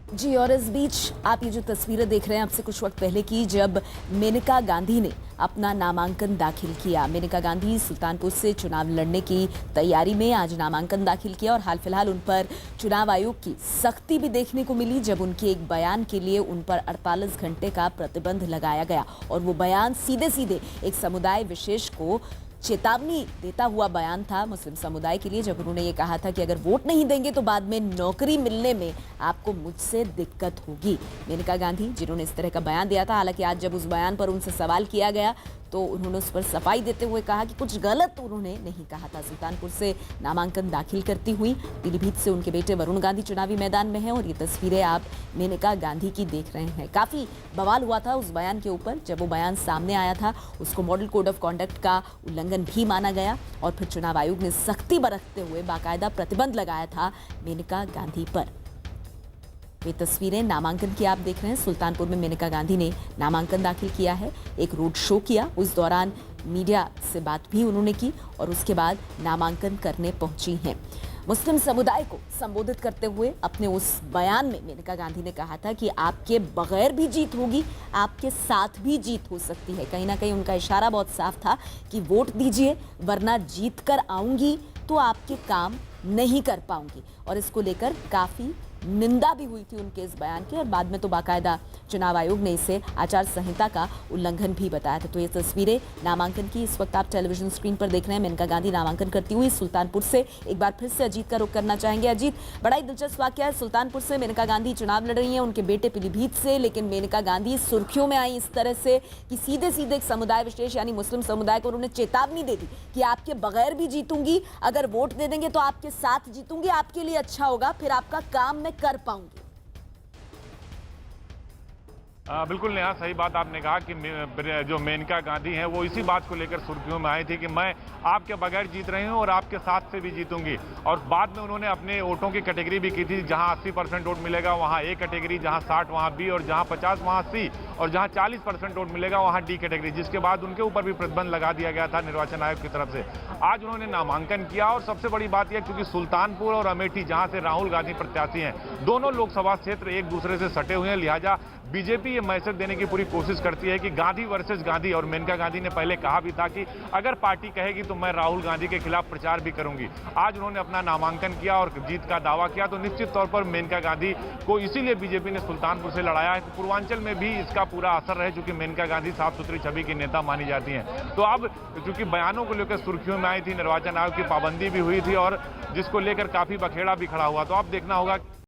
जी, और इस बीच आप ये जो तस्वीरें देख रहे हैं आपसे कुछ वक्त पहले की, जब मेनका गांधी ने अपना नामांकन दाखिल किया। मेनका गांधी सुल्तानपुर से चुनाव लड़ने की तैयारी में आज नामांकन दाखिल किया और हाल फिलहाल उन पर चुनाव आयोग की सख्ती भी देखने को मिली, जब उनके एक बयान के लिए उन पर 48 घंटे का प्रतिबंध लगाया गया। और वो बयान सीधे सीधे एक समुदाय विशेष को चेतावनी देता हुआ बयान था मुस्लिम समुदाय के लिए, जब उन्होंने ये कहा था कि अगर वोट नहीं देंगे तो बाद में नौकरी मिलने में आपको मुझसे दिक्कत होगी। मेनका गांधी जिन्होंने इस तरह का बयान दिया था, हालांकि आज जब उस बयान पर उनसे सवाल किया गया तो उन्होंने उस पर सफाई देते हुए कहा कि कुछ गलत उन्होंने नहीं कहा था। सुल्तानपुर से नामांकन दाखिल करती हुई पीलीभीत से उनके बेटे वरुण गांधी चुनावी मैदान में हैं और ये तस्वीरें आप मेनका गांधी की देख रहे हैं। काफी बवाल हुआ था उस बयान के ऊपर, जब वो बयान सामने आया था उसको मॉडल कोड ऑफ कॉन्डक्ट का उल्लंघन भी माना गया और फिर चुनाव आयोग ने सख्ती बरतते हुए बाकायदा प्रतिबंध लगाया था मेनका गांधी पर। ये तस्वीरें नामांकन की आप देख रहे हैं। सुल्तानपुर में मेनका गांधी ने नामांकन दाखिल किया है, एक रोड शो किया, उस दौरान मीडिया से बात भी उन्होंने की और उसके बाद नामांकन करने पहुंची हैं। मुस्लिम समुदाय को संबोधित करते हुए अपने उस बयान में मेनका गांधी ने कहा था कि आपके बगैर भी जीत होगी, आपके साथ भी जीत हो सकती है। कहीं ना कहीं उनका इशारा बहुत साफ था कि वोट दीजिए वरना जीत कर आऊंगी तो आपके काम नहीं कर पाऊंगी। और इसको लेकर काफी निंदा भी हुई थी उनके इस बयान की और बाद में तो बाकायदा चुनाव आयोग ने इसे आचार संहिता का उल्लंघन भी बताया था। तो ये तस्वीरें नामांकन की इस वक्त आप टेलीविजन स्क्रीन पर देख रहे हैं। मेनका गांधी नामांकन करती हुई सुल्तानपुर से। एक बार फिर से अजीत का रुख करना चाहेंगे। अजीत, बड़ा ही दिलचस्प वाकया है, सुल्तानपुर से मेनका गांधी चुनाव लड़ रही हैं, उनके बेटे पीलीभीत से, लेकिन मेनका गांधी सुर्खियों में आई इस तरह से कि सीधे सीधे एक समुदाय विशेष यानी मुस्लिम समुदाय को उन्होंने चेतावनी दे दी कि आपके बगैर भी जीतूंगी, अगर वोट दे देंगे तो आपके साथ जीतूंगी, आपके लिए अच्छा होगा, फिर आपका काम मैं कर पाऊंगी। बिल्कुल नेहा, सही बात आपने कहा कि जो मेनका गांधी हैं वो इसी बात को लेकर सुर्खियों में आई थी कि मैं आपके बगैर जीत रही हूं और आपके साथ से भी जीतूंगी। और बाद में उन्होंने अपने वोटों की कैटेगरी भी की थी, जहां 80% वोट मिलेगा वहां ए कैटेगरी, जहां 60 वहां बी और जहां 50 वहां सी और जहां 40% वोट मिलेगा वहां डी कैटेगरी, जिसके बाद उनके ऊपर भी प्रतिबंध लगा दिया गया था निर्वाचन आयोग की तरफ से। आज उन्होंने नामांकन किया और सबसे बड़ी बात यह क्योंकि सुल्तानपुर और अमेठी जहां से राहुल गांधी प्रत्याशी हैं, दोनों लोकसभा क्षेत्र एक दूसरे से सटे हुए हैं, लिहाजा बीजेपी ये मैसेज देने की पूरी कोशिश करती है कि गांधी वर्सेस गांधी। और मेनका गांधी ने पहले कहा भी था कि अगर पार्टी कहेगी तो मैं राहुल गांधी के खिलाफ प्रचार भी करूंगी। आज उन्होंने अपना नामांकन किया और जीत का दावा किया, तो निश्चित तौर पर मेनका गांधी को इसीलिए बीजेपी ने सुल्तानपुर से लड़ाया है कि पूर्वांचल में भी इसका पूरा असर रहे, चूंकि मेनका गांधी साफ सुथरी छवि की नेता मानी जाती हैं। तो अब चूंकि बयानों को लेकर सुर्खियों में आई थी, निर्वाचन आयोग की पाबंदी भी हुई थी और जिसको लेकर काफी बखेड़ा भी खड़ा हुआ, तो अब देखना होगा।